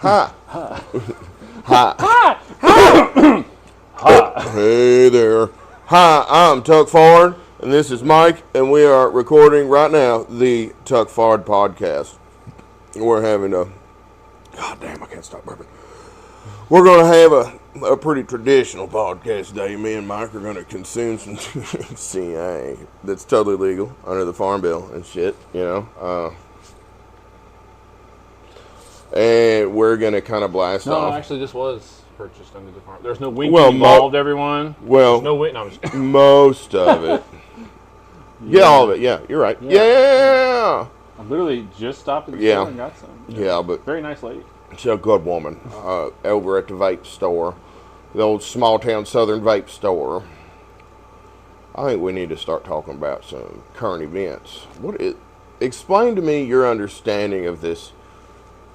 Hi. Hi. Hi. Hi. Hi. Hi. Hey there. Hi, I'm Tuck Ford, and this is Mike, and we are recording right now the Tuck Ford podcast. We're having a... God damn, I can't stop burping. We're going to have a pretty traditional podcast today. Me and Mike are going to consume some CA that's totally legal under the Farm Bill and shit, you know. And we're going to kind of blast off. No, actually, this was purchased under the farm. There's no winking involved, everyone. Well, there's no winking. Most of it. Yeah, all of it. Yeah, you're right. Yeah. I literally just stopped at the store and got some. Yeah, but very nice lady. She's a good woman. Over at the vape store, the old small town southern vape store. I think we need to start talking about some current events. Explain to me your understanding of this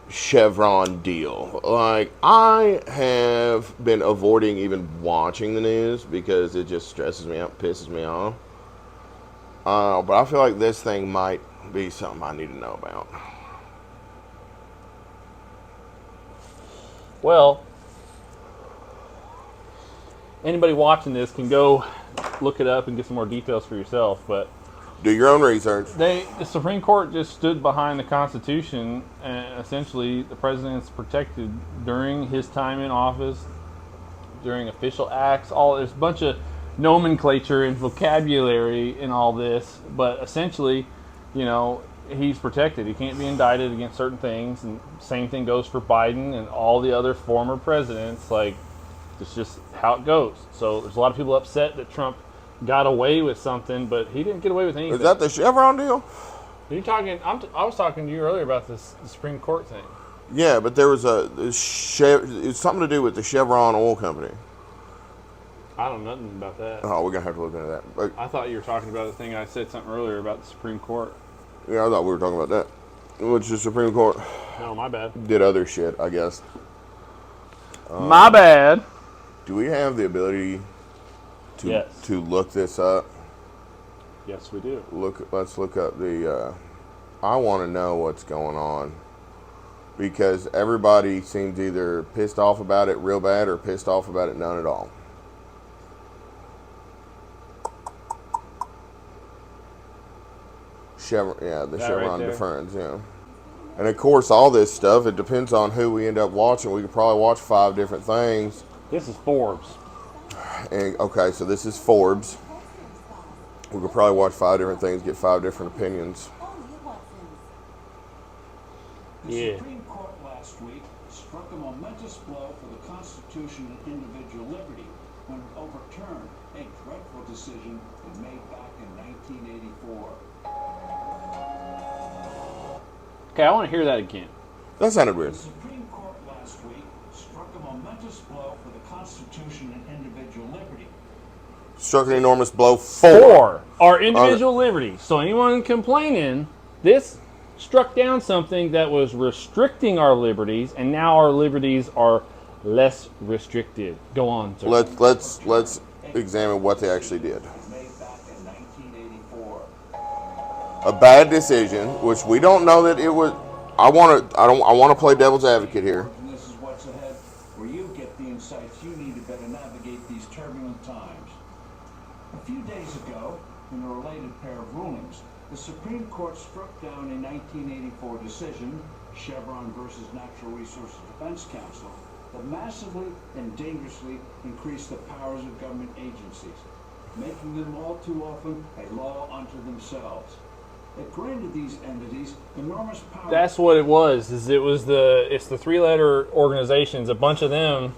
Chevron deal. Like, I have been avoiding even watching the news because it just stresses me out, pisses me off. But I feel like this thing might be something I need to know about. Well, anybody watching this can go look it up and get some more details for yourself, but do your own research. The Supreme Court just stood behind the Constitution, and essentially the president's protected during his time in office, during official acts. There's a bunch of nomenclature and vocabulary in all this, but essentially, you know, he's protected. He can't be indicted against certain things, and same thing goes for Biden and all the other former presidents. Like, it's just how it goes. So there's a lot of people upset that Trump got away with something, but he didn't get away with anything. Is that the Chevron deal? Are you talking? I was talking to you earlier about the Supreme Court thing. Yeah, but there was it's something to do with the Chevron oil company. I don't know nothing about that. Oh, we're gonna have to look into that. But I thought you were talking about the thing I said something earlier about the Supreme Court. Yeah, I thought we were talking about that. Which the Supreme Court No, my bad. Did other shit, I guess. My bad. Do we have the ability to look this up? Yes, we do. Let's look up the. I want to know what's going on because everybody seems either pissed off about it real bad or pissed off about it none at all. Chevron, the Chevron deference, And of course, all this stuff, it depends on who we end up watching. We could probably watch 5 different things. This is Forbes. And okay, so this is Forbes. We could probably watch 5 different things, get 5 different opinions. The Supreme Court last week struck a momentous blow for the Constitution and individual liberty when it overturned a dreadful decision it made back in 1984. Okay, I want to hear that again. That sounded weird. The Supreme Court last week struck a momentous blow for the Constitution and individual liberty. Struck an enormous blow for our individual liberty. So anyone complaining, this struck down something that was restricting our liberties, and now our liberties are less restricted. Go on, sir. Let's examine what they actually did. A bad decision, which we don't know that it was. I want to play devil's advocate here. And this is what's ahead, where you get the insights you need to better navigate these turbulent times. A few days ago, in a related pair of rulings, the Supreme Court struck down a 1984 decision, Chevron versus Natural Resources Defense Council, that massively and dangerously increased the powers of government agencies, making them all too often a law unto themselves. It granted these entities enormous power. That's what it was. It's the 3-letter organizations. A bunch of them.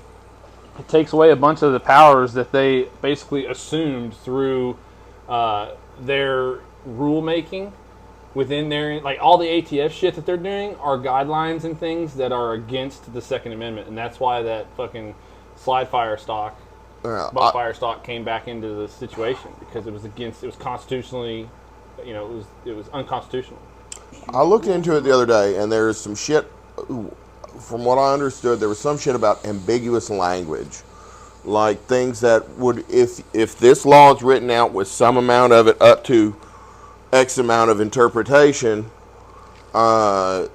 It takes away a bunch of the powers that they basically assumed through their rulemaking within their, like, all the ATF shit that they're doing are guidelines and things that are against the Second Amendment, and that's why that fucking slide fire stock, fire stock came back into the situation because it was constitutionally. It was unconstitutional. I looked into it the other day, and there's some shit. From what I understood, there was some shit about ambiguous language, like things that would, if this law is written out with some amount of it up to X amount of interpretation, then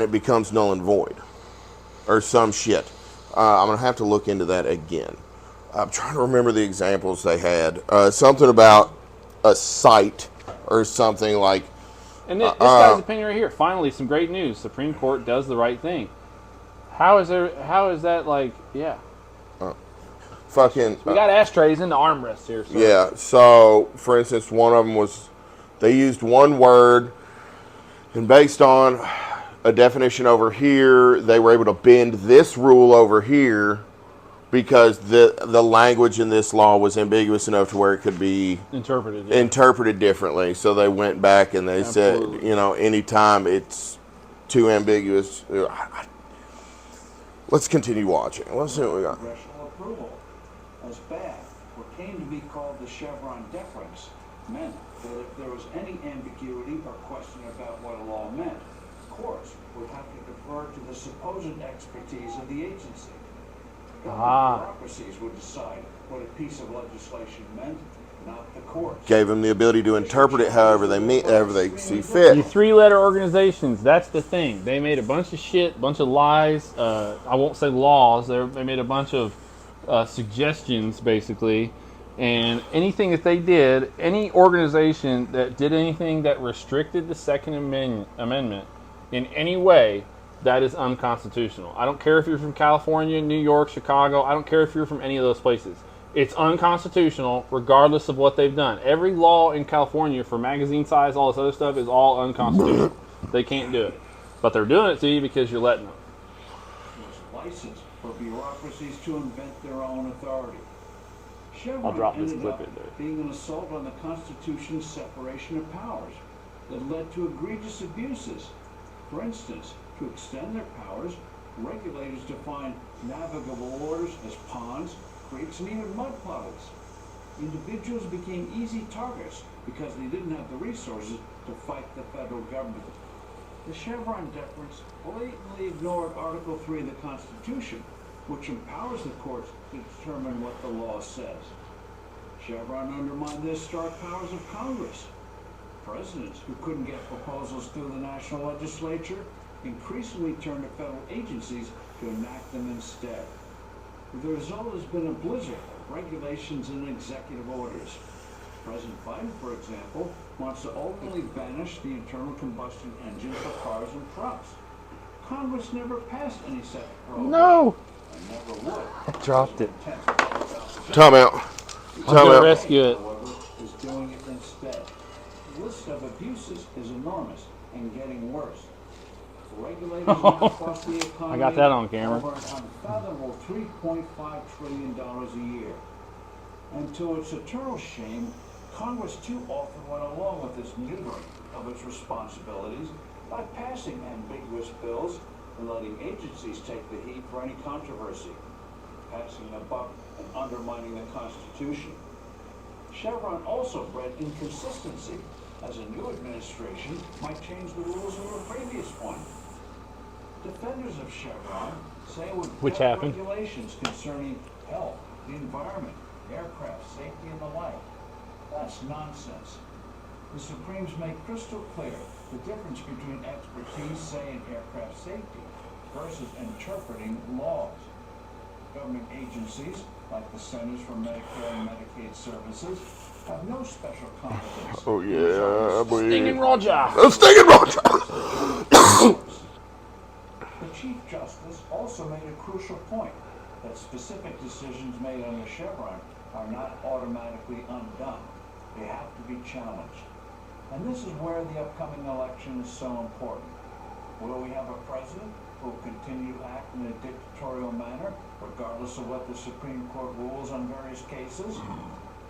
it becomes null and void. or some shit. I'm going to have to look into that again. I'm trying to remember the examples they had. Something about a site or something like. And this guy's opinion right here. Finally, some great news. Supreme Court does the right thing. How is that like? Yeah. Fucking. We got ashtrays in the armrests here. So. Yeah. So, for instance, one of them was they used one word, and based on a definition over here, they were able to bend this rule over here because the language in this law was ambiguous enough to where it could be interpreted differently. So they went back and they said, anytime it's too ambiguous. Let's continue watching. Let's see what we got. Congressional approval as bad. What came to be called the Chevron deference meant that if there was any ambiguity or question about what a law meant, courts would have to defer to the supposed expertise of the agency. Government bureaucracies would decide what a piece of legislation meant, not the courts. Gave them the ability to interpret it however they see fit. You three-letter organizations, that's the thing. They made a bunch of shit, bunch of lies. I won't say laws. They made a bunch of suggestions, basically. And anything that they did, any organization that did anything that restricted the Second Amendment in any way, that is unconstitutional. I don't care if you're from California, New York, Chicago. I don't care if you're from any of those places. It's unconstitutional regardless of what they've done. Every law in California for magazine size, all this other stuff is all unconstitutional. They can't do it. But they're doing it to you because you're letting them. There's license for bureaucracies to invent their own authority. Chevron I'll drop this ended clip up in there. being an assault on the Constitution's separation of powers that led to egregious abuses. For instance, to extend their powers, regulators defined navigable waters as ponds, creeks, and even mud puddles. Individuals became easy targets because they didn't have the resources to fight the federal government. The Chevron deference blatantly ignored Article 3 of the Constitution, which empowers the courts to determine what the law says. Chevron undermined the historic powers of Congress. Presidents who couldn't get proposals through the national legislature increasingly turned to federal agencies to enact them instead. The result has been a blizzard of regulations and executive orders. President Biden, for example, wants to ultimately banish the internal combustion engine for cars and trucks. Congress never passed any such prohibition. No! And never would. I dropped it. Time out. I'm going to rescue it. However, is doing it instead. The list of abuses is enormous and getting worse. Regulators now cost the economy I got that on camera. over an unfathomable $3.5 trillion a year. And to its eternal shame, Congress too often went along with this neutering of its responsibilities by passing ambiguous bills and letting agencies take the heat for any controversy, passing a buck and undermining the Constitution. Chevron also bred inconsistency, as a new administration might change the rules of a previous one. Defenders of Chevron say it would pass regulations concerning health, the environment, aircraft safety, and the like. That's nonsense. The Supremes make crystal clear the difference between expertise, say, in aircraft safety versus interpreting laws. Government agencies, like the Centers for Medicare and Medicaid Services, have no special competence. Oh, yeah, boy. Stinging Roger! Stinging Roger! The Chief Justice also made a crucial point that specific decisions made under Chevron are not automatically undone. They have to be challenged. And this is where the upcoming election is so important. Will we have a president who will continue to act in a dictatorial manner, regardless of what the Supreme Court rules on various cases?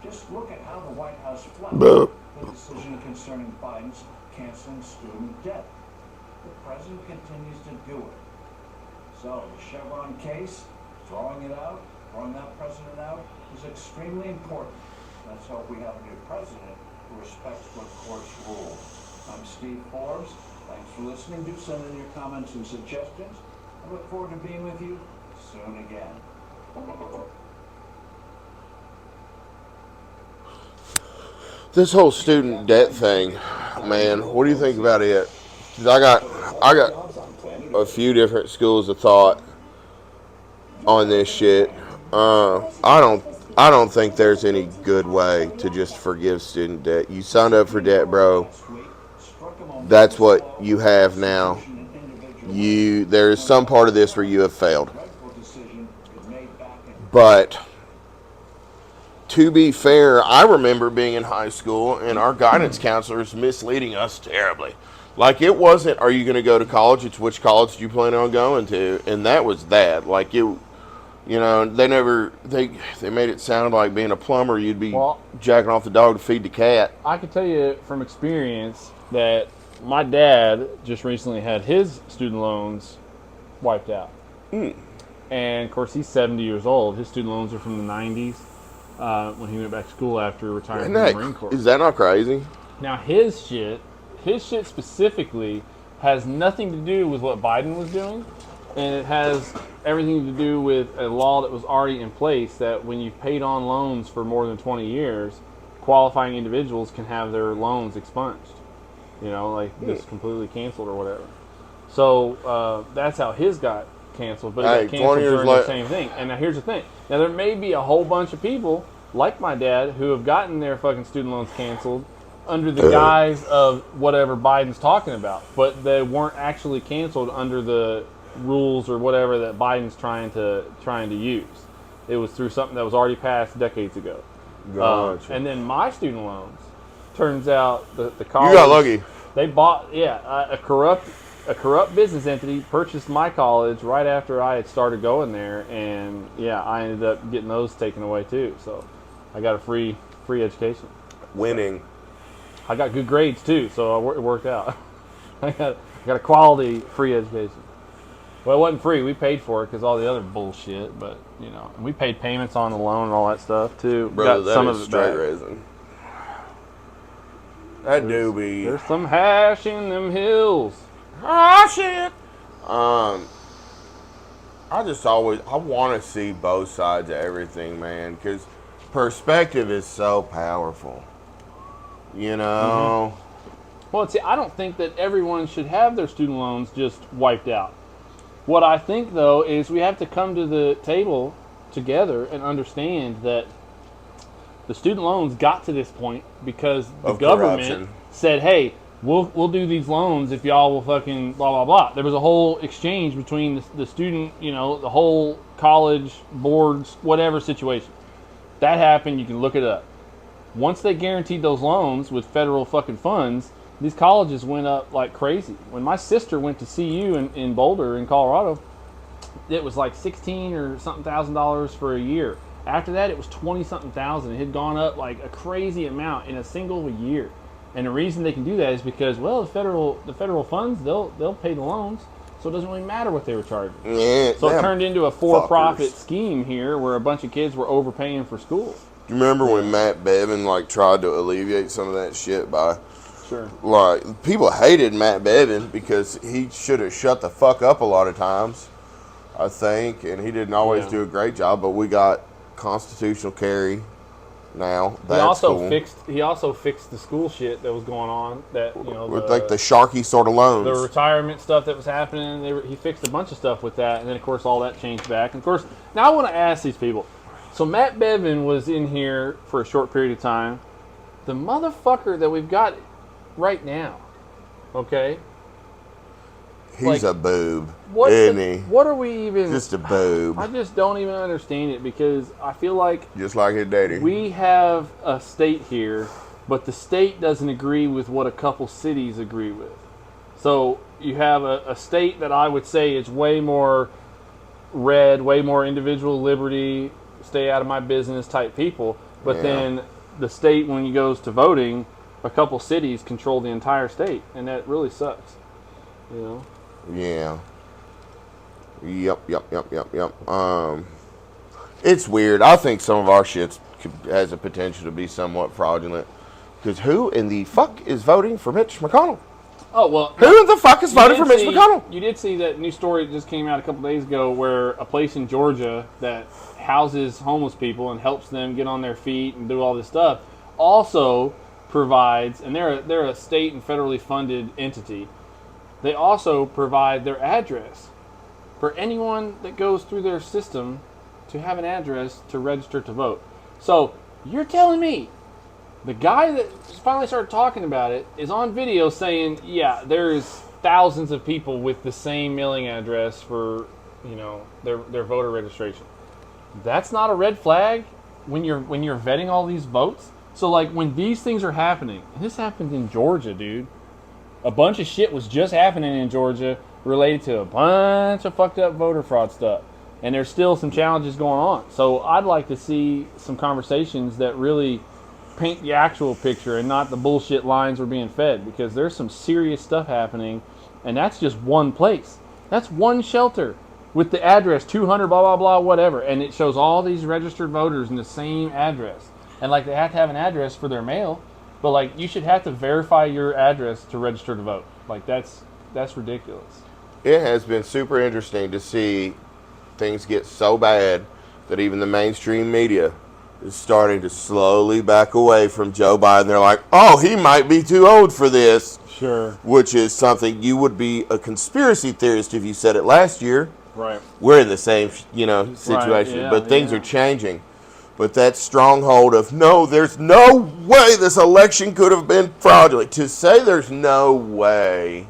Just look at how the White House flouted the decision concerning Biden's canceling student debt. The president continues to do it. So the Chevron case, throwing that president out, is extremely important. Let's hope we have a new president who respects what courts rule. I'm Steve Forbes. Thanks for listening. Do send in your comments and suggestions. I look forward to being with you soon again. This whole student debt thing, man, what do you think about it? 'Cause I got a few different schools of thought. on this shit. I don't think there's any good way to just forgive student debt. You signed up for debt, bro. That's what you have now. There's some part of this where you have failed. But to be fair, I remember being in high school and our guidance counselors misleading us terribly. Like, it wasn't, are you going to go to college? It's which college do you plan on going to? And that was that. Like, they made it sound like being a plumber, you'd be jacking off the dog to feed the cat. I can tell you from experience that my dad just recently had his student loans wiped out. And, of course, he's 70 years old. His student loans are from the 90s when he went back to school after retiring from the Marine Corps. Is that not crazy? Now, his shit specifically has nothing to do with what Biden was doing, and it has everything to do with a law that was already in place that when you've paid on loans for more than 20 years, qualifying individuals can have their loans expunged. Just completely canceled or whatever. So that's how his got canceled, but it got canceled during the same thing. And now here's the thing. Now there may be a whole bunch of people like my dad who have gotten their fucking student loans canceled under the guise of whatever Biden's talking about, but they weren't actually canceled under the rules or whatever that Biden's trying to use. It was through something that was already passed decades ago. Gotcha. And then my student loans, turns out the college, you got lucky. They bought a corrupt business entity purchased my college right after I had started going there, and I ended up getting those taken away too. So I got a free education. Winning. I got good grades too, so it worked out. I got a quality free education. Well, it wasn't free. We paid for it because all the other bullshit, but we paid payments on the loan and all that stuff too. Bro, that is straight raising. That do be. There's some hash in them hills. Ah, shit. I want to see both sides of everything, man, because perspective is so powerful. Well, see, I don't think that everyone should have their student loans just wiped out. What I think, though, is we have to come to the table together and understand that the student loans got to this point because the government said, hey, we'll do these loans if y'all will fucking blah, blah, blah. There was a whole exchange between the student, the whole college, boards, whatever situation. That happened. You can look it up. Once they guaranteed those loans with federal fucking funds, these colleges went up like crazy. When my sister went to CU in Boulder in Colorado, it was like $16,000 or something for a year. After that, it was 20-something thousand. It had gone up like a crazy amount in a single year. And the reason they can do that is because, well, the federal funds, they'll pay the loans, so it doesn't really matter what they were charging. Yeah, so it turned into a for-profit scheme here where a bunch of kids were overpaying for school. You remember when Matt Bevin tried to alleviate some of that shit by... Sure. People hated Matt Bevin because he should have shut the fuck up a lot of times, I think, and he didn't always do a great job, but we got constitutional carry now. That's cool. He also fixed the school shit that was going on. That with the Sharky sort of loans, the retirement stuff that was happening. He fixed a bunch of stuff with that, and then of course all that changed back. And of course, now I want to ask these people. So Matt Bevin was in here for a short period of time. The motherfucker that we've got right now, okay? He's a boob, isn't he? What are we even... Just a boob. I just don't even understand it because I feel like... Just like his daddy. We have a state here, but the state doesn't agree with what a couple cities agree with. So you have a state that I would say is way more red, way more individual liberty, stay out of my business type people. But then the state, when it goes to voting... a couple cities control the entire state, and that really sucks. Yeah. Yep. It's weird. I think some of our shit has a potential to be somewhat fraudulent. Because who in the fuck is voting for Mitch McConnell? Oh, well... Who the fuck is voting for Mitch McConnell? You did see that new story that just came out a couple days ago where a place in Georgia that houses homeless people and helps them get on their feet and do all this stuff also... provides, and they're a state and federally funded entity. They also provide their address for anyone that goes through their system to have an address to register to vote. So you're telling me the guy that finally started talking about it is on video saying, yeah, there's thousands of people with the same mailing address for, their voter registration. That's not a red flag when you're vetting all these votes. So like when these things are happening, and this happened in Georgia, dude. A bunch of shit was just happening in Georgia related to a bunch of fucked up voter fraud stuff. And there's still some challenges going on. So I'd like to see some conversations that really paint the actual picture and not the bullshit lines we're being fed, because there's some serious stuff happening, and that's just one place. That's one shelter with the address 200 blah blah blah whatever, and it shows all these registered voters in the same address. And like they have to have an address for their mail, but like you should have to verify your address to register to vote. Like that's ridiculous. It has been super interesting to see things get so bad that even the mainstream media is starting to slowly back away from Joe Biden. They're like, oh, he might be too old for this. Sure. Which is something you would be a conspiracy theorist if you said it last year. Right. We're in the same, situation, right, yeah, but things are changing. But that stronghold of, no, there's no way this election could have been fraudulent. To say there's no way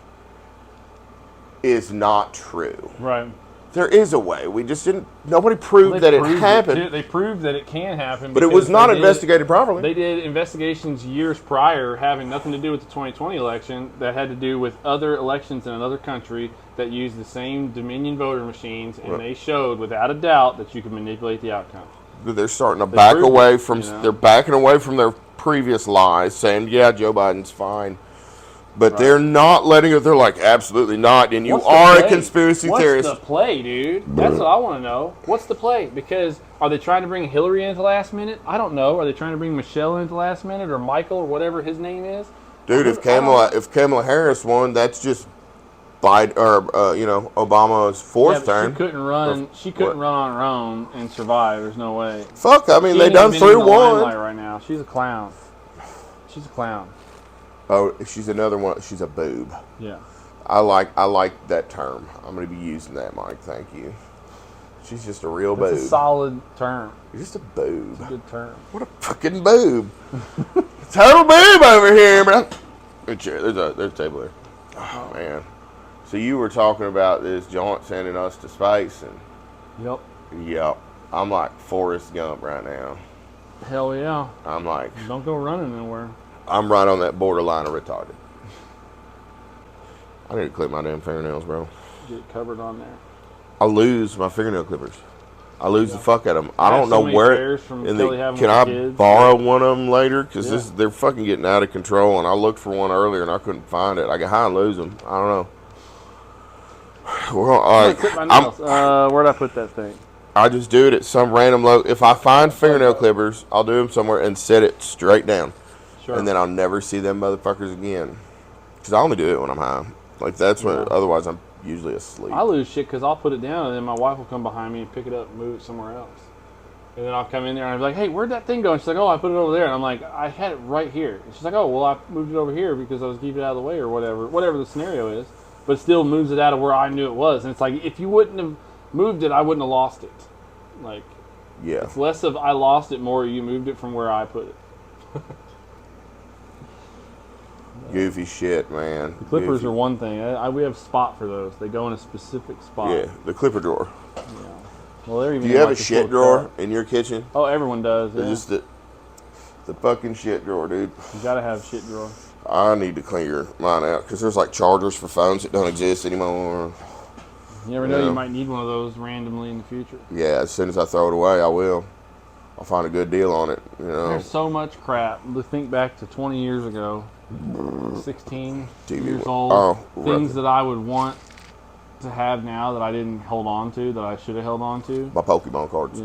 is not true. Right. There is a way. We just didn't. Nobody proved that it happened. They proved that it can happen. But it was not investigated properly. They did investigations years prior having nothing to do with the 2020 election that had to do with other elections in another country that used the same Dominion voter machines, and they showed without a doubt that you could manipulate the outcome. They're starting to back away from. They're backing away from their previous lies, saying, "Yeah, Joe Biden's fine." But they're not letting it. They're like, absolutely not. And you are a conspiracy theorist. What's the play, dude? That's what I want to know. What's the play? Because are they trying to bring Hillary into last minute? I don't know. Are they trying to bring Michelle into last minute, or Michael, or whatever his name is? Dude, if Kamala Harris won, that's just Biden or Obama's fourth term. She couldn't run. She couldn't run on her own and survive. There's no way. Fuck. I mean, they done 3-1 right now. She's a clown. She's a clown. Oh, she's another one. She's a boob. Yeah. I like that term. I'm going to be using that, Mike. Thank you. She's just a real boob. It's a solid term. You're just a boob. It's a good term. What a fucking boob. Total boob over here, bro. There's a table there. Oh, man. So you were talking about this joint sending us to space. And Yep. I'm like Forrest Gump right now. Hell yeah. I'm like. Don't go running nowhere. I'm right on that borderline of retarded. I need to clip my damn fingernails, bro. Get it covered on there. I lose my fingernail clippers. I lose the fuck out of them. I don't know where. Can I borrow one of them later? Because they're fucking getting out of control. And I looked for one earlier and I couldn't find it. I got high and lose them. I don't know. Where'd I put that thing? I just do it at some random if I find fingernail clippers, I'll do them somewhere and set it straight down. Sure. And then I'll never see them motherfuckers again. Because I only do it when I'm high. Like, that's when, otherwise I'm usually asleep. I lose shit because I'll put it down and then my wife will come behind me and pick it up and move it somewhere else. And then I'll come in there and I'll be like, hey, where'd that thing go? And she's like, oh, I put it over there. And I'm like, I had it right here. And she's like, oh, well, I moved it over here because I was keeping it out of the way or whatever the scenario is. But it still moves it out of where I knew it was. And it's like, if you wouldn't have moved it, I wouldn't have lost it. Like, it's less of I lost it, more you moved it from where I put it. Goofy shit, man. The clippers are one thing. We have a spot for those. They go in a specific spot. Yeah, the clipper drawer. Yeah. Well, they're even. Do you have a shit drawer in your kitchen? Oh, everyone does. Yeah. Just the fucking shit drawer, dude. You gotta have a shit drawer. I need to clear mine out because there's like chargers for phones that don't exist anymore. You never know. You might need one of those randomly in the future. Yeah, as soon as I throw it away, I will. I'll find a good deal on it. There's so much crap. To think back to 20 years ago. 16 years old, things that I would want to have now that I didn't hold on to, that I should have held on to. My Pokemon cards.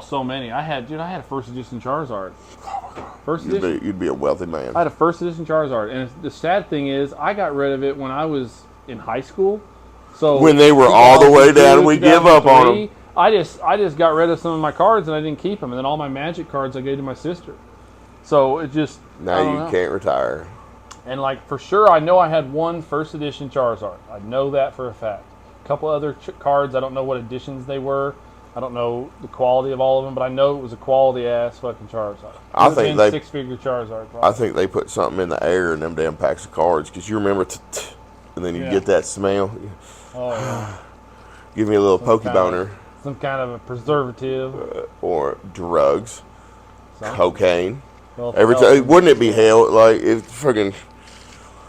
So many. I had a first edition Charizard. Oh my God. First edition. You'd be a wealthy man. I had a first edition Charizard, and the sad thing is, I got rid of it when I was in high school. So when they were all the way down, we give up on them. I just got rid of some of my cards and I didn't keep them, and then all my Magic cards I gave to my sister. So it just now you can't retire. And, like, for sure, I know I had one first edition Charizard. I know that for a fact. couple other cards. I don't know what editions they were. I don't know the quality of all of them, but I know it was a quality ass fucking Charizard. I think they 6-figure Charizard. Probably. I think they put something in the air in them damn packs of cards because you remember, and then you get that smell. Oh yeah. Give me a little pokeboner. Some kind of a preservative. Or drugs, cocaine. Well, Every time, wouldn't it be hell? Like if fucking.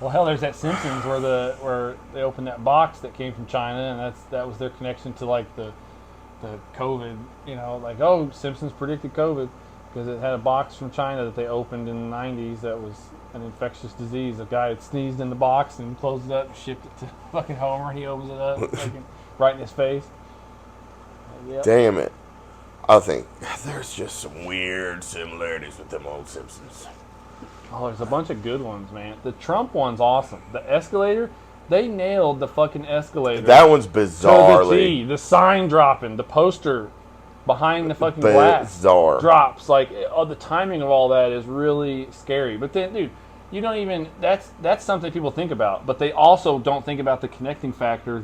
Well, hell, there's that Simpsons where they opened that box that came from China, and that was their connection to like the COVID. You know, like Simpsons predicted COVID because it had a box from China that they opened in the 90s that was an infectious disease. A guy had sneezed in the box and closed it up and shipped it to fucking Homer. He opens it up, fucking right in his face. Yep. Damn it. I think there's just some weird similarities with them old Simpsons. Oh, there's a bunch of good ones, man. The Trump one's awesome. The escalator, they nailed the fucking escalator. That one's bizarrely. The sign dropping, the poster behind the fucking glass drops. Like, the timing of all that is really scary. But then, dude, you don't even, that's something people think about. But they also don't think about the connecting factor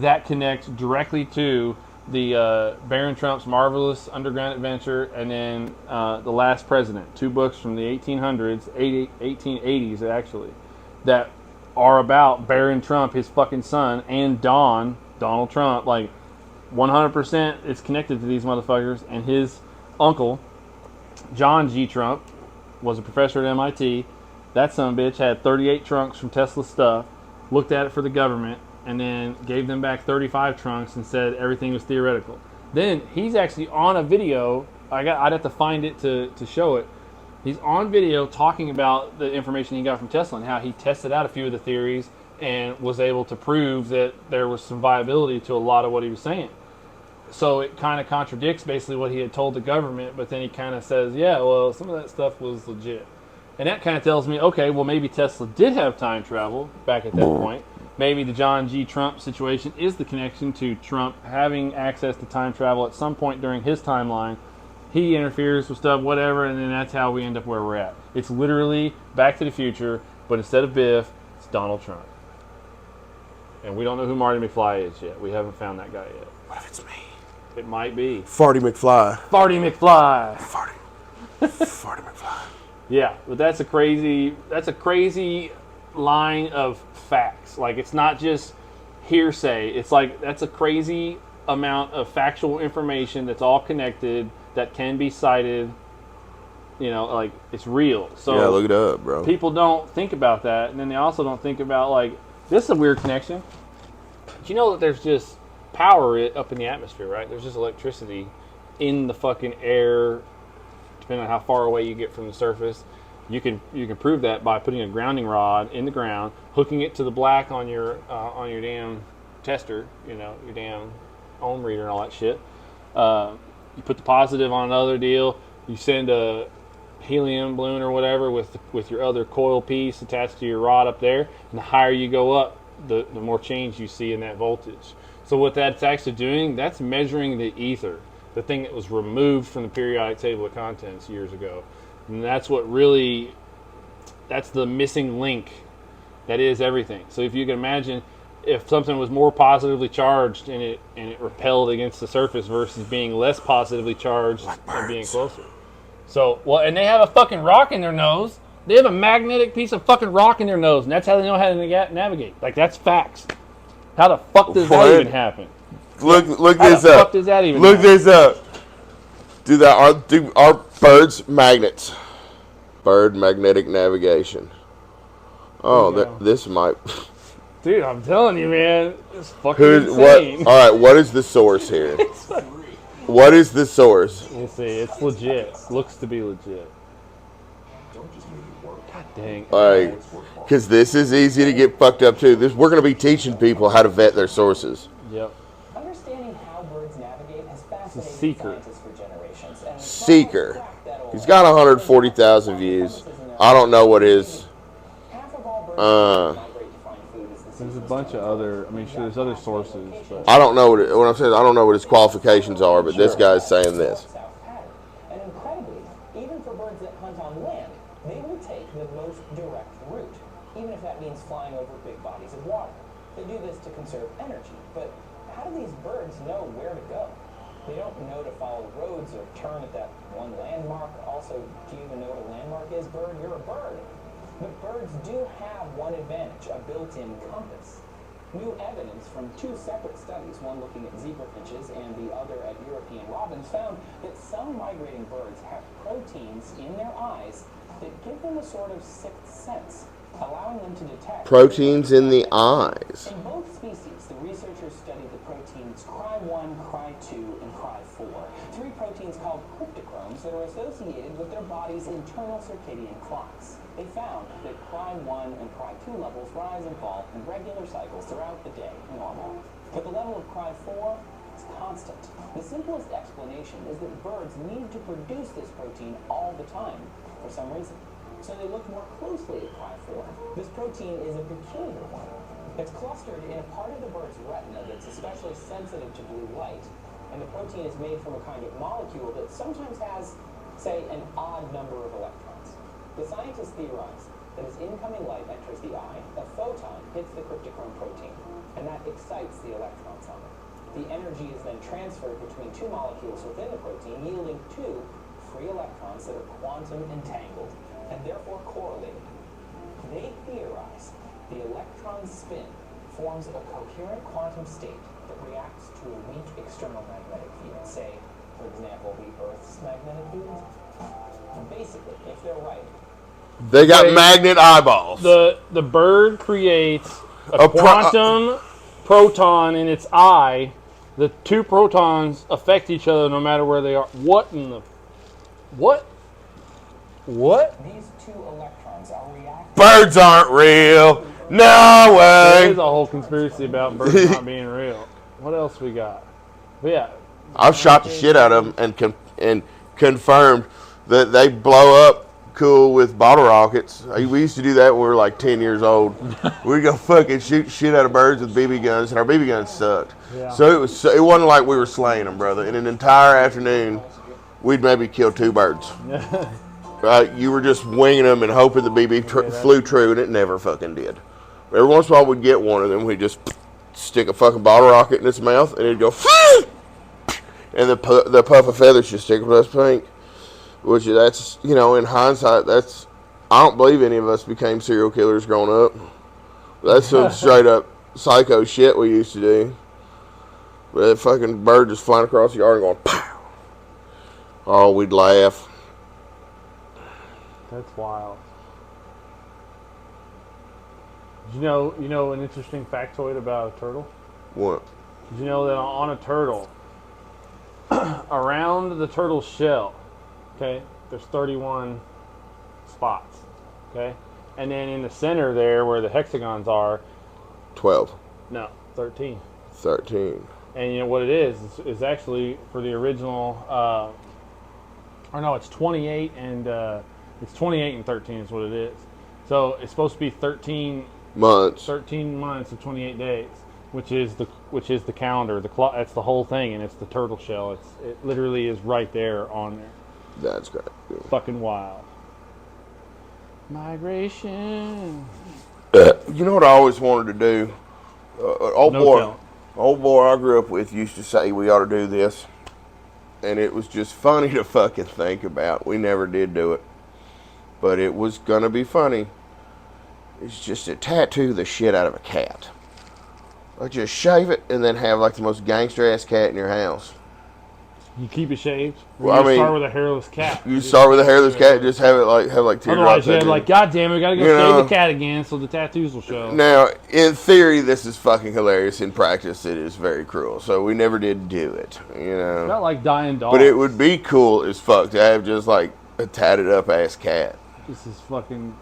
that connects directly to the Baron Trump's Marvelous Underground Adventure, and then The Last President, 2 books from the 1880s actually, that are about Baron Trump, his fucking son, and Donald Trump. Like 100% it's connected to these motherfuckers. And his uncle, John G. Trump, was a professor at MIT. That son of a bitch had 38 trunks from Tesla stuff, looked at it for the government, and then gave them back 35 trunks and said everything was theoretical. Then he's actually on a video. I'd have to find it to show it. He's on video talking about the information he got from Tesla and how he tested out a few of the theories and was able to prove that there was some viability to a lot of what he was saying. So it kind of contradicts basically what he had told the government, but then he kind of says, yeah, well, some of that stuff was legit. And that kind of tells me, okay, well, maybe Tesla did have time travel back at that point. Maybe the John G. Trump situation is the connection to Trump having access to time travel at some point during his timeline. He interferes with stuff, whatever, and then that's how we end up where we're at. It's literally Back to the Future, but instead of Biff, it's Donald Trump. And we don't know who Marty McFly is yet. We haven't found that guy yet. What if it's me? It might be. Farty McFly. Farty McFly. Farty McFly. Yeah, but that's a crazy line of facts. Like, it's not just hearsay. It's like, that's a crazy amount of factual information that's all connected, that can be cited. You know, like, it's real. So yeah, look it up, bro. People don't think about that, and then they also don't think about, like, this is a weird connection. Do you know that there's just power up in the atmosphere, right? There's just electricity in the fucking air, depending on how far away you get from the surface. You can prove that by putting a grounding rod in the ground, hooking it to the black on your damn tester, you know, your damn ohm reader and all that shit. You put the positive on another deal. You send a helium balloon or whatever with your other coil piece attached to your rod up there, and the higher you go up, the more change you see in that voltage. So what that's actually doing, that's measuring the ether, the thing that was removed from the periodic table of contents years ago. And that's the missing link that is everything. So if you can imagine, if something was more positively charged and it repelled against the surface versus being less positively charged and being closer. So, well, and they have a fucking rock in their nose. They have a magnetic piece of fucking rock in their nose, and that's how they know how to navigate. Like, that's facts. How the fuck does that even happen? Look this up. How the fuck does that even happen? This up. Do our birds magnets? Bird magnetic navigation. Oh, this might. Dude, I'm telling you, man, it's fucking insane. All right, what is the source here? What is the source? Let's see. It's legit. Looks to be legit. God dang. Like, because this is easy to get fucked up too. We're going to be teaching people how to vet their sources. Yep. Understanding how birds navigate has fascinated scientists for generations. Seeker. He's got 140,000 views. I don't know what his. There's a bunch of other. I mean, sure, there's other sources, but I don't know what I'm saying. I don't know what his qualifications are, but this guy's saying this. And incredibly, even for birds that hunt on land, they will take the most direct route, even if that means flying over big bodies of water. They do this to conserve energy, but how do these birds know where to go? They don't know to follow roads or turn at that one landmark. Also, do you even know what a landmark is, bird? You're a bird. But birds do have one advantage, a built-in compass. New evidence from two separate studies, one looking at zebra finches and the other at European robins, found that some migrating birds have proteins in their eyes that give them a sort of sixth sense, allowing them to detect Proteins in the eyes. In both species, the researchers studied the proteins Cry1, Cry2, and Cry4, three proteins called cryptochromes that are associated with their body's internal circadian clocks. They found that Cry1 and Cry2 levels rise and fall in regular cycles throughout the day, normal. But the level of Cry4 is constant. The simplest explanation is that birds need to produce this protein all the time for some reason. So they looked more closely at Cry4. This protein is a peculiar one. It's clustered in a part of the bird's retina that's especially sensitive to blue light, and the protein is made from a kind of molecule that sometimes has, say, an odd number of electrons. The scientists theorize that as incoming light enters the eye, a photon hits the cryptochrome protein, and that excites the electrons on it. The energy is then transferred between two molecules within the protein, yielding two free electrons that are quantum entangled and therefore correlated. They theorize the electron spin forms a coherent quantum state that reacts to a weak external magnetic field, say, for example, the Earth's magnetic field. And basically, if they're right, They got magnet eyeballs. The bird creates a quantum proton in its eye. The two protons affect each other no matter where they are. What in the... What? these two electrons are reacting. Birds aren't real. No There way. is a whole conspiracy about birds not being real. What else we got? But yeah. I've shot the shit out of them and confirmed that they blow up cool with bottle rockets. We used to do that when we were like 10 years old. We'd go fucking shoot shit out of birds with BB guns, and our BB guns sucked. Yeah. So it wasn't like we were slaying them, brother. In an entire afternoon, we'd maybe kill 2 birds. You were just winging them and hoping the BB flew true, and it never fucking did. Every once in a while, we'd get one of them. We'd just stick a fucking bottle rocket in its mouth, and it'd go, and the puff of feathers just tickle us pink. Which, that's, you know, in hindsight, that's, I don't believe any of us became serial killers growing up. That's some straight up psycho shit we used to do. But that fucking bird just flying across the yard and going, pow. Oh, we'd laugh. That's wild. You know an interesting factoid about a turtle? What? Did you know that on a turtle, around the turtle's shell, okay, there's 31 spots, okay? And then in the center there, where the hexagons are... 12. No, 13. 13. And you know what it is actually for the original... or no, it's 28 and... it's 28 and 13 is what it is. So it's supposed to be 13 months. 13 months of 28 days, which is the calendar. That's the whole thing, and it's the turtle shell. It literally is right there on there. That's great. Fucking wild. Migration. You know what I always wanted to do? Old boy I grew up with used to say we ought to do this, and it was just funny to fucking think about. We never did do it, but it was gonna be funny. It's just to tattoo the shit out of a cat. Like, just shave it and then have like the most gangster ass cat in your house. You keep it shaved. Well, I mean, start with a hairless cat. You start with a hairless cat, just have teardrops. Otherwise, you have like, God damn it, we gotta go shave the cat again, so the tattoos will show. Now, in theory, this is fucking hilarious. In practice, it is very cruel. So we never did do it. You know, It's not like dying dogs. but it would be cool as fuck to have just like a tatted up ass cat. This is fucking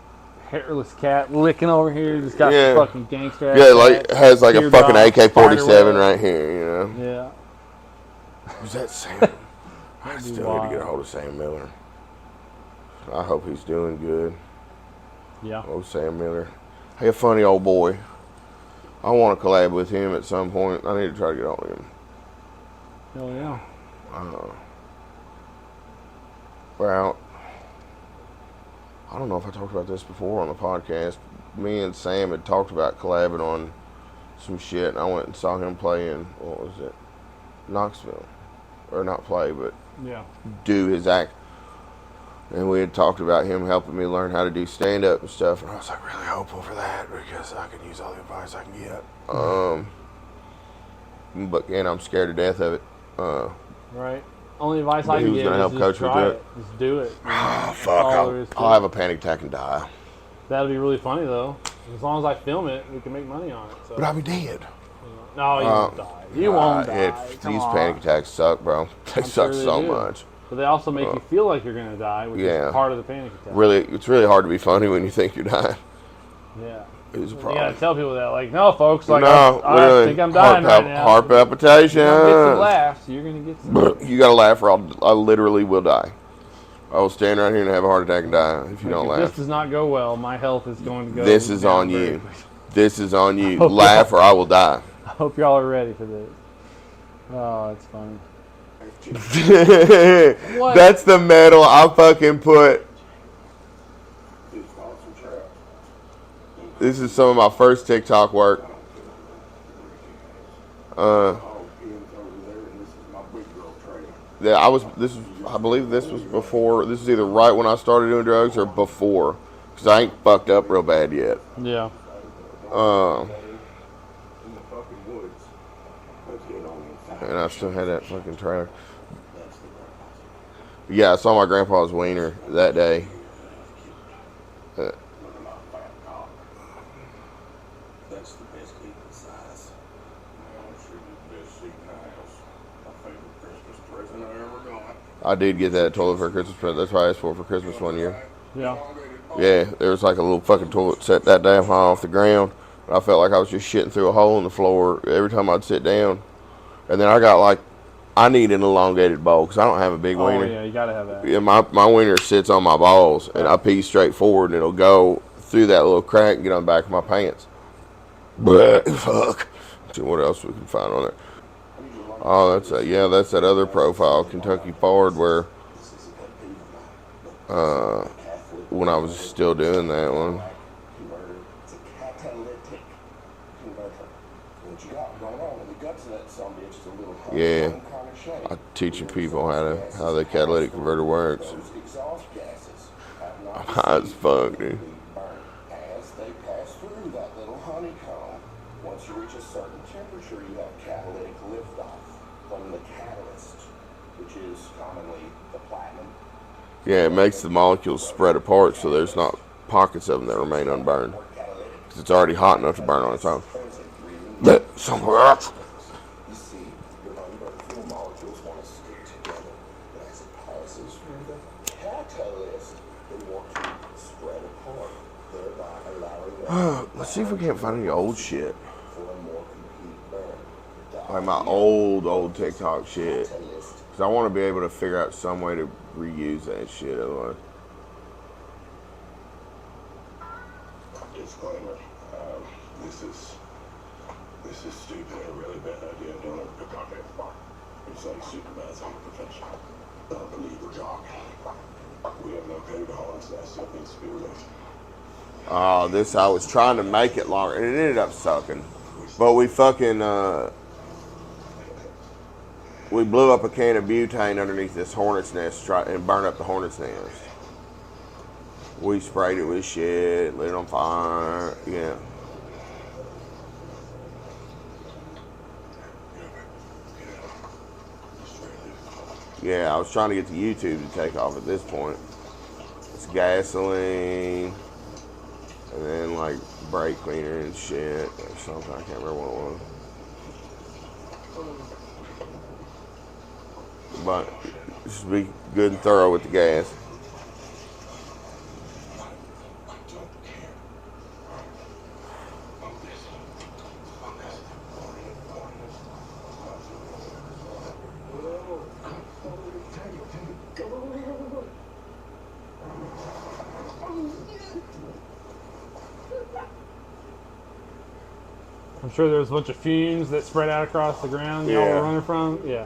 hairless cat licking over here. Just got the fucking gangster ass. Yeah, like has like a fucking AK-47 right here. You know. Yeah. Who's that Sam? I still need to get a hold of Sam Miller. I hope he's doing good. Yeah. Oh, Sam Miller. Hey, a funny old boy. I want to collab with him at some point. I need to try to get hold of him. Hell yeah. Well, I don't know if I talked about this before on the podcast. Me and Sam had talked about collabing on some shit, and I went and saw him play in, what was it, Knoxville, or not play, but Yeah. do his act. And we had talked about him helping me learn how to do stand-up and stuff, and I was like really hopeful for that because I could use all the advice I can get. But and I'm scared to death of it. Right. Only advice I He can was give gonna is help just coach me try do it. Just do it. Oh fuck! I'll have a panic attack and die. That'll be really funny though. As long as I film it, we can make money on it. So. But I'll be dead. No, you won't die. You won't die. These panic attacks suck, bro. They suck sure they so do. much. But they also make you feel like you're going to die, which is part of the panic attack. Really, it's really hard to be funny when you think you're dying. Yeah. It's a problem. You got to tell people that, like, no, folks, like, no, I think I'm dying right now. Heart palpitation. You're going to get some laughs. You're going to get some. You got to laugh or I literally will die. I will stand right here and have a heart attack and die if you don't laugh. If this does not go well, my health is going to go This is on very you. quickly. This is on you. Laugh or I will die. I hope y'all are ready for this. Oh, that's funny. What? That's the medal I fucking put. This is some of my first TikTok work. Yeah, I believe this was before. This is either right when I started doing drugs or before, because I ain't fucked up real bad yet. Yeah. And I still had that fucking trailer. Yeah, I saw my grandpa's wiener that day. That's the best eating size. I'm sure the best seat in the house. My favorite Christmas present I ever got. I did get that toilet for a Christmas present. That's what I asked for Christmas one year. Yeah. Yeah, there was like a little fucking toilet set that damn high off the ground. And I felt like I was just shitting through a hole in the floor every time I'd sit down. And then I got like, I need an elongated bowl because I don't have a big wiener. Oh, yeah, you got to have that. Yeah, my wiener sits on my balls, and I pee straight forward, and it'll go through that little crack and get on the back of my pants. But fuck. See what else we can find on it. Oh, that's that other profile, Kentucky Ford, where when I was still doing that one. It's a catalytic converter. What you got going on in the guts of that son bitch is a little Yeah. kind of shape. I'm teaching people how the catalytic converter works. Those exhaust gases have I'm not high as fuck, dude. burn as they pass through that little honeycomb. Once you reach a certain temperature, you have catalytic liftoff from the catalyst, which is commonly the platinum. Yeah, it makes the molecules spread apart so there's not pockets of them that remain unburned. Because it's already hot enough to burn on its own. But somewhere else. You see, your unburned fuel molecules want to stick together, but as it passes through the catalyst, they want to spread apart, thereby allowing Let's see if we can't find any old shit. for a more complete burn. Like my old TikTok shit. Because I want to be able to figure out some way to reuse that shit otherwise. Disclaimer, this is stupid and a really bad idea. Don't ever pick on that bar. It's like supervising a professional. Believe the job. We have no code on so that stuff needs to be released. This, I was trying to make it longer, and it ended up sucking. But we fucking, we blew up a can of butane underneath this hornet's nest and burned up the hornet's nest. We sprayed it with shit, lit it on fire, yeah. Yeah, I was trying to get the YouTube to take off at this point. It's gasoline, and then like brake cleaner and shit or something. I can't remember what it was. But just be good and thorough with the gas. I'm sure there's a bunch of fumes that spread out across the ground y'all were running from. Yeah.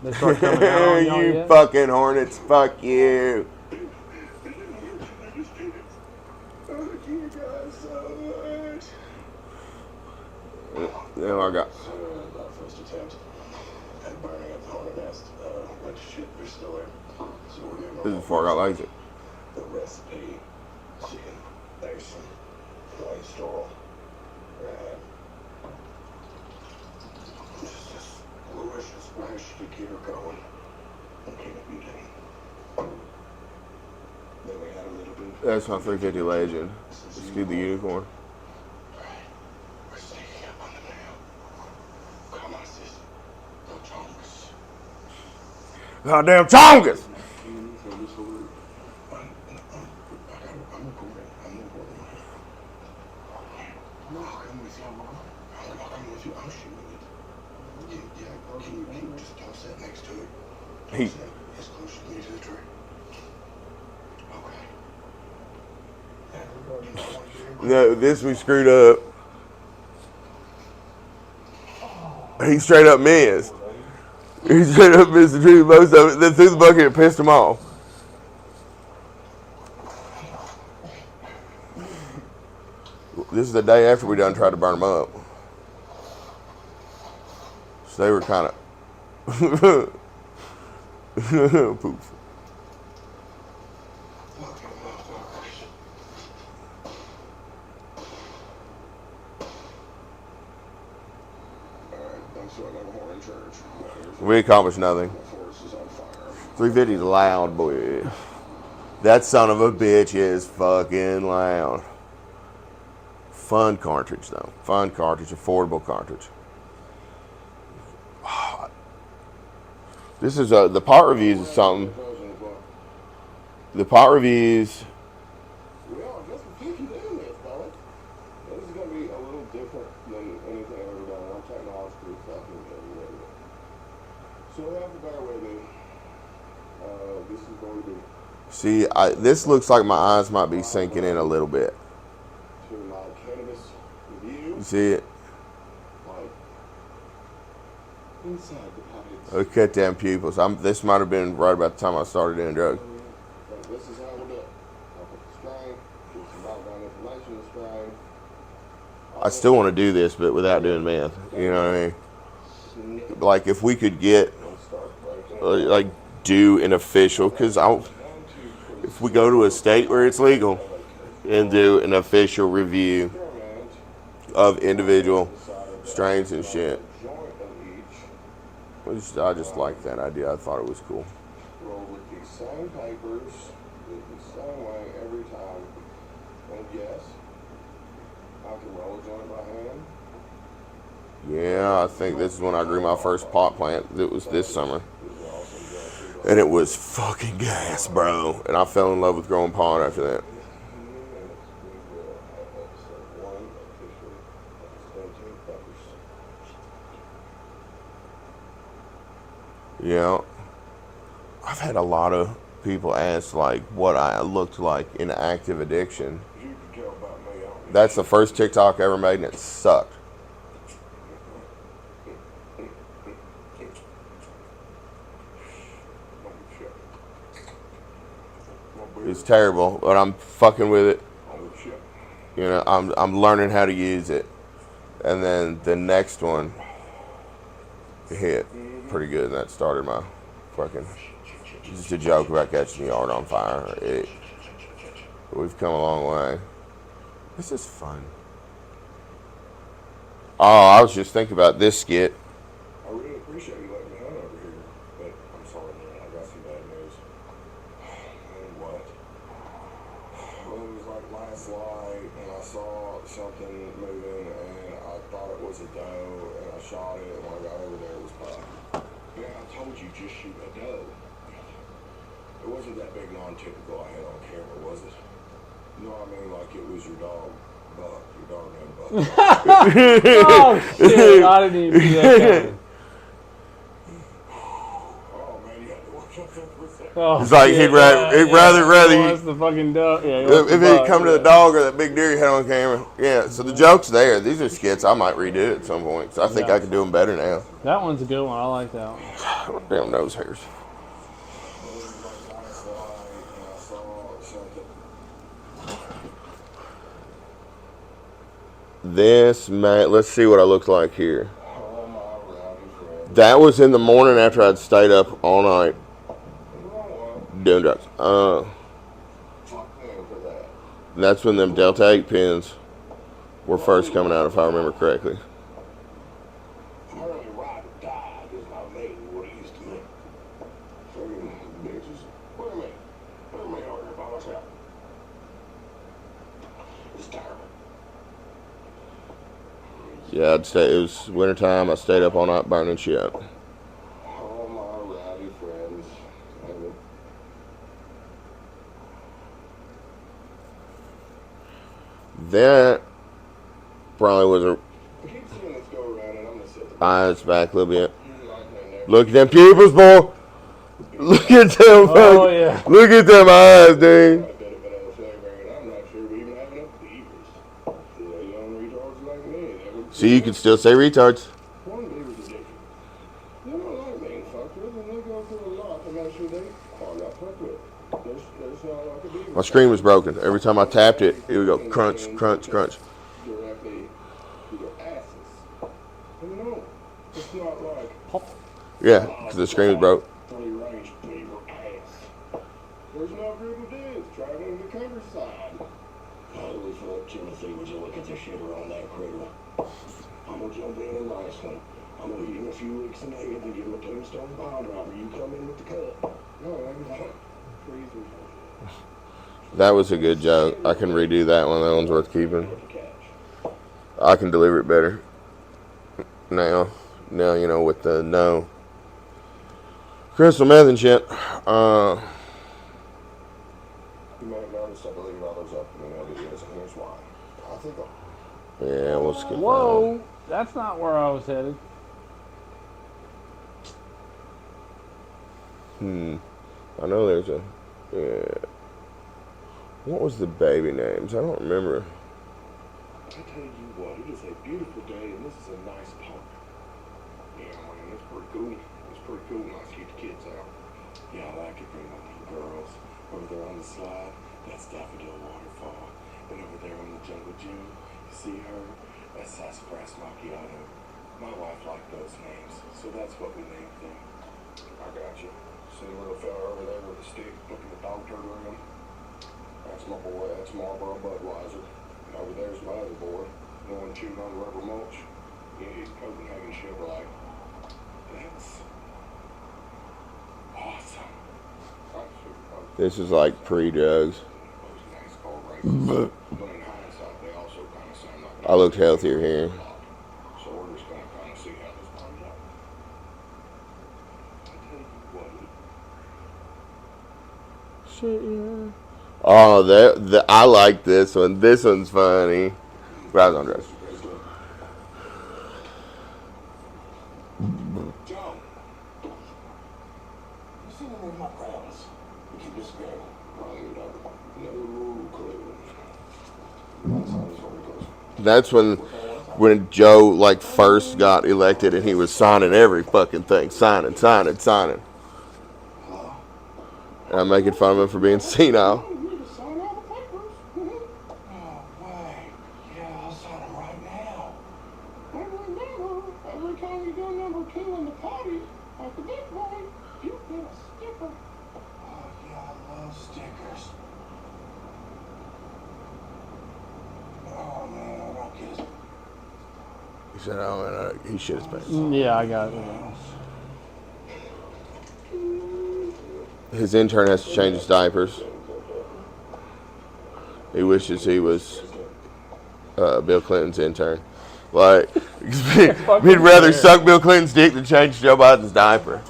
They start coming out on y'all You yet? fucking hornets, fuck you. Thank you guys so much. Then I got. Our first attempt at burning up the hornet nest. But shit, they're still there. So we're doing This is before I got lazy. the recipe. Chicken, basin, plain store. Just this delicious mash to keep her going. And keep it beauty. Then we had a little bit. That's my 350 Legend. Excuse the unicorn. We're sneaking up on them now. Come on, sis. No tongues. Goddamn Tongas! I'm recording. I'll come with you. I'll come with you. I'm shooting it. Can you just toss that next to it? He. Toss that as close as you need to the tree. Okay. No, this we screwed up. He straight up missed. He straight up missed the tree most of it. Then threw the bucket and pissed him off. This is the day after we done tried to burn them up. So they were kind of poof. We accomplished nothing. 350 is loud, boy. That son of a bitch is fucking loud. Fun cartridge, though. Fun cartridge, affordable cartridge. This is the pot reviews is something. The pot reviews. Well, I guess we keep doing this, fella. This is going to be a little different than anything I've ever done. I'm technologically fucking good. So you have to bear with me. This is going to be See, this looks like my eyes might be sinking in a little bit. to my cannabis review. You see it? Like, inside the pockets. Look at them pupils. This might have been right about the time I started doing drugs. But this is how we'll do it. I'll put the strain, give some background information on the strain. I still want to do this, but without doing meth. You know what I mean? Like if we could get, like, do an official, because if we go to a state where it's legal and do an official review of individual strains and shit. I just like that idea. I thought it was cool. Roll with the same papers, the same way every time. And yes, I can roll a joint by hand. Yeah, I think this is when I grew my first pot plant. It was this summer. And it was fucking gas, bro. And I fell in love with growing pot after that. Yeah. I've had a lot of people ask, like, what I looked like in active addiction. You can tell about me. That's the first TikTok I ever made, and it sucked. It's terrible, but I'm fucking with it. You know, I'm learning how to use it. And then the next one hit pretty good, and that started my fucking, just a joke about catching the yard on fire. We've come a long way. This is fun. Oh, I was just thinking about this skit. I really appreciate you letting me hunt over here, but I'm sorry, man. I got some bad news. And what? Well, it was like last night, and I saw something moving, and I thought it was a doe, and I shot it, and when I got over there, it was pup. Yeah, I told you, just shoot a doe. It wasn't that big non-typical I had on camera, was it? You know what I mean? Like it was your dog, Buck, your dog named Buck. Oh shit! I didn't even see that coming. Oh man, you had to watch Oh, It's like shit, he'd rather he he wants the fucking dog. Yeah, if he'd come to the dog or that big deer he had on camera. Yeah, so the joke's there. These are skits I might redo at some point. So I think I could do them better now. That one's a good one. I like that one. Damn nose hairs. This man, let's see what I look like here. That was in the morning after I'd stayed up all night doing drugs. That's when them Delta 8 pins were first coming out, if I remember correctly. Yeah, I'd stay. It was wintertime. I stayed up all night burning shit. All my rowdy friends. That probably was a I keep seeing this go around and I'm gonna sit eyes back a little bit. Look at them pupils, boy. Look at them. Oh, yeah. Look at them eyes, dude. a bit of another flavor, and I'm not sure we even have enough beavers. They young retards like me. So you can still say retards. One beaver's addicted. They don't like being fucked with, and they go through a lot to make sure they are not fucked with. There's not like a beaver. My screen was broken. Every time I tapped it, it would go crunch, crunch, crunch. Directly to their asses. And no, it's not like Yeah, because the screen was broke. fully range beaver ass. There's no group of dudes traveling the countryside. Holy fuck, Timothy, would you look at the shiver on that critter? I'm gonna jump in a nice one. I'm gonna eat him a few weeks in egg and give him a tombstone pile driver. You come in with the cut. No, I'm not. Freezing. That was a good joke. I can redo that one. That one's worth keeping. I can deliver it better. Now, you know, with the no crystal meth and shit. You might have noticed I deleted all those up in the videos, and here's why. I think Yeah, we'll skip that. Whoa, that's not where I was headed. I know there's a. Yeah. What was the baby names? I don't remember. I tell you what, it is a beautiful day, and this is a nice park. Yeah, man, it's pretty cool. It's pretty cool. Nice to get the kids out. Yeah, I like it. Bring up the girls over there on the slide. That's Daffodil Waterfall. And over there on the Jungle Gym, you see her? That's Sassafras Macchiato. My wife liked those names, so that's what we named them. I got you. See the little fella over there with the stick looking at the dog turd around? That's my boy. That's Marlboro Budweiser. And over there's my other boy, the one chewing on rubber mulch. Yeah, he's Copenhagen Chevrolet. That's awesome. This is like pre-drugs. I looked healthier here. So we're just going to kind of see how this turns out. I tell you what. Shit, yeah. Oh, I like this one. This one's funny. But I was on drugs. Joe, you seen any of my friends? You keep disappearing. No clue. That's when Joe like first got elected and he was signing every fucking thing, signing. And I'm making fun of him for being senile. Every time you go number 2 in the party, at the big boy, you get a sticker. Oh, yeah, I love stickers. Oh, man, I don't get it. He said, "Oh man, he shit his pants." Yeah, I got it. His intern has to change his diapers. He wishes he was Bill Clinton's intern. Like, he'd rather suck Bill Clinton's dick than change Joe Biden's diaper.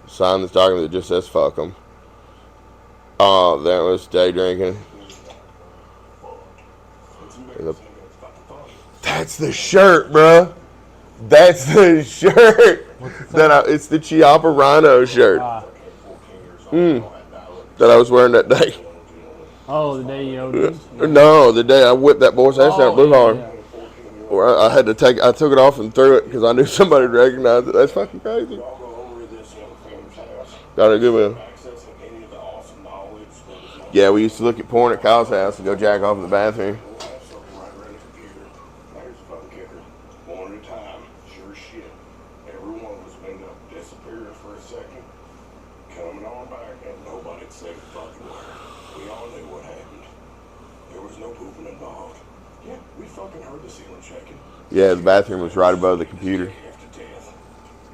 Sign this document that just says "fuck 'em." Oh, that was day drinking. That's the shirt, bruh. That's the shirt. It's the Chiapa Rhino shirt that I was wearing that day. Oh, the day you OD'd? No, the day I whipped that boy's ass down at Blue Hog. Yeah. Or I took it off and threw it because I knew somebody would recognize it. That's fucking crazy. Got a good one. Yeah, we used to look at porn at Kyle's house and go jack off in the bathroom. One at a time, sure shit. Everyone was been up, disappearing for a second, coming on back, and nobody'd say fucking word. We all knew what happened. There was no pooping involved. Yeah, we fucking heard the ceiling shaking. Yeah, the bathroom was right above the computer. After death,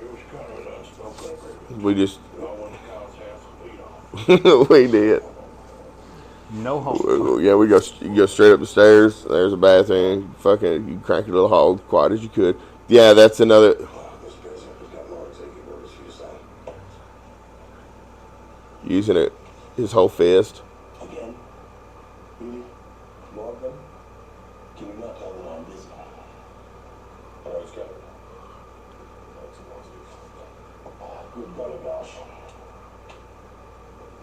it was kind of an unspoken agreement. We just, I went to Kyle's house and lead off. we did. No hope. Yeah, you go straight up the stairs. There's a bathroom. Fucking, you crank your little hog quiet as you could. Yeah, that's another. This president has got more executive orders for you, son. Using it, his whole fist. Again? Really? More of them? Can you not tell them I'm busy? All right, Scott. That's a positive. Good golly gosh.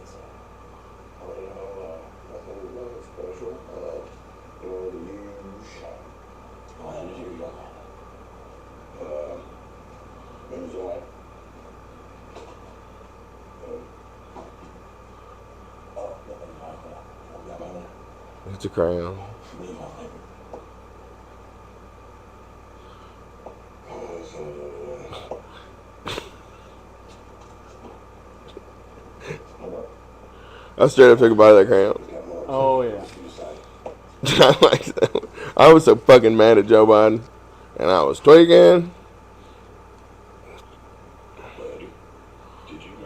Listen, well, you know, nothing really special. You know, the usual. Go ahead and hear you. Venezuela. Oh, nothing like that. I've got my own. It's a crayon. Really my favorite. I straight up took a bite of that crayon. Oh, yeah. I was so fucking mad at Joe Biden, and I was tweaking.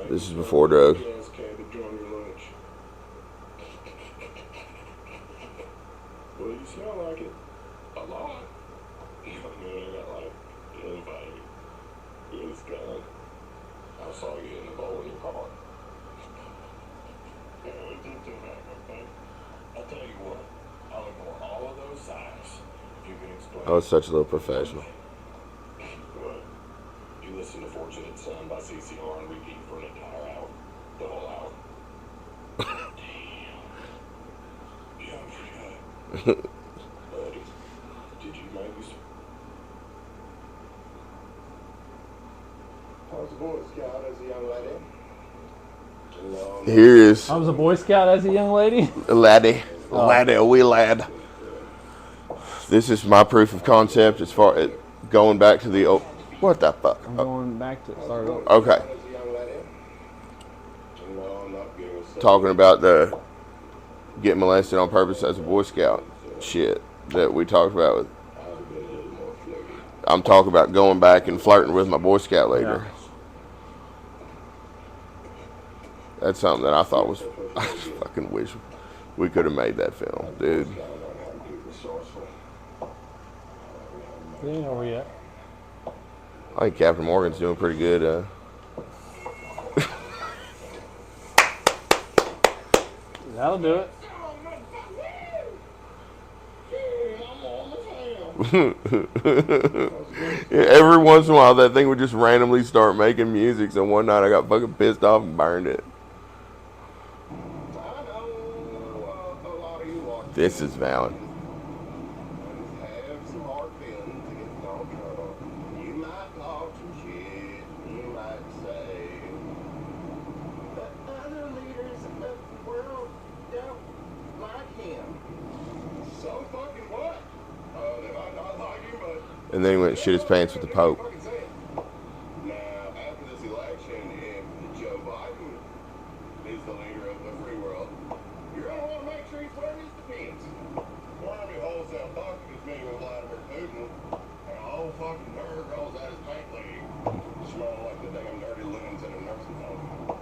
This is before drugs. Well, you smell like it a lot. I got like anybody in this gun. I saw you in the bowl in your car. Yeah, we did do that, okay? I'll tell you what, I'll ignore all of those signs if you can explain. I was such a little professional. What? You listen to Fortunate Son by CCR and repeat for an entire hour. The whole hour. Damn. Yeah, I forgot. Buddy, did you maybe... I was a Boy Scout as a young lady. Here is I was a Boy Scout as a young lady. a laddie, a wee lad. This is my proof of concept as far as going back to the old. What the fuck? I'm going back to start over. Okay, talking about the get molested on purpose as a Boy Scout shit that we talked about. With, I'm talking about going back and flirting with my Boy Scout leader. Yeah. That's something that I thought was. I fucking wish we could have made that film, dude. They ain't over yet. I think Captain Morgan's doing pretty good. That'll do it. Every once in a while, that thing would just randomly start making music. So one night I got fucking pissed off and burned it. This is valid. Have some hard feelings against Donald Trump. You might talk some shit. You might say that other leaders of the world don't like him. So fucking what? They might not like him, but... And then he went and shit his pants with the Pope. Now, after this election, if Joe Biden is the leader of the free world, you're going to want to make sure he's wearing his depends. Wormy wholesale bucket is meeting with Vladimir Putin, and a whole fucking bird rolls out his pant leg, smelling like the damn dirty linens in a nursing home.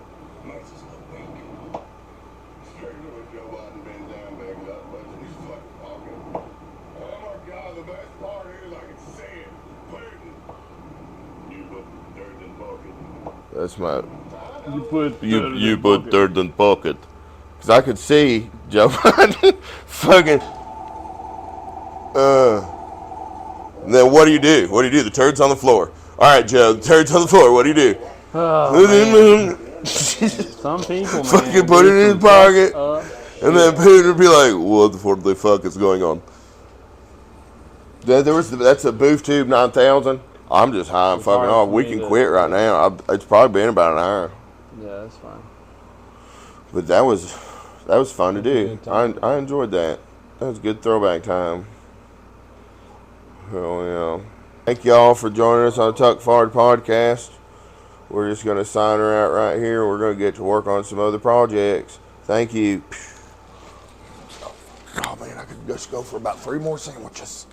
Makes us look weak. Straight with Joe Biden bends down, begs up, but he's fucking talking. Oh my God, the best part is I can see it. Putin. You put dirt in pocket. That's my. You put third in pocket. Because I could see Joe Biden fucking. And then what do you do? What do you do? The turd's on the floor. All right, Joe, the turd's on the floor. What do you do? Oh, some people, man, fucking put it in his pocket. And then Putin would be like, what the fuck is going on? That's a Booth Tube 9000. I'm just high and fucking off. We can quit right now. It's probably been about an hour. Yeah, that's fine. But that was fun to do. I enjoyed that. That was a good throwback time. So, yeah. Thank y'all for joining us on the Tuck Forward podcast. We're just going to sign her out right here. We're going to get to work on some other projects. Thank you. Oh, man, I could just go for about 3 more sandwiches.